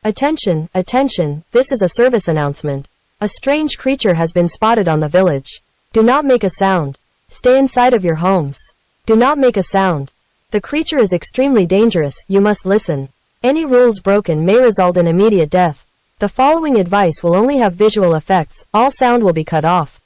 Attention, attention, this is a service announcement. A strange creature has been spotted on the village. Do not make a sound. Stay inside of your homes. Do not make a sound. The creature is extremely dangerous, you must listen. Any rules broken may result in immediate death. The following advice will only have visual effects, all sound will be cut off.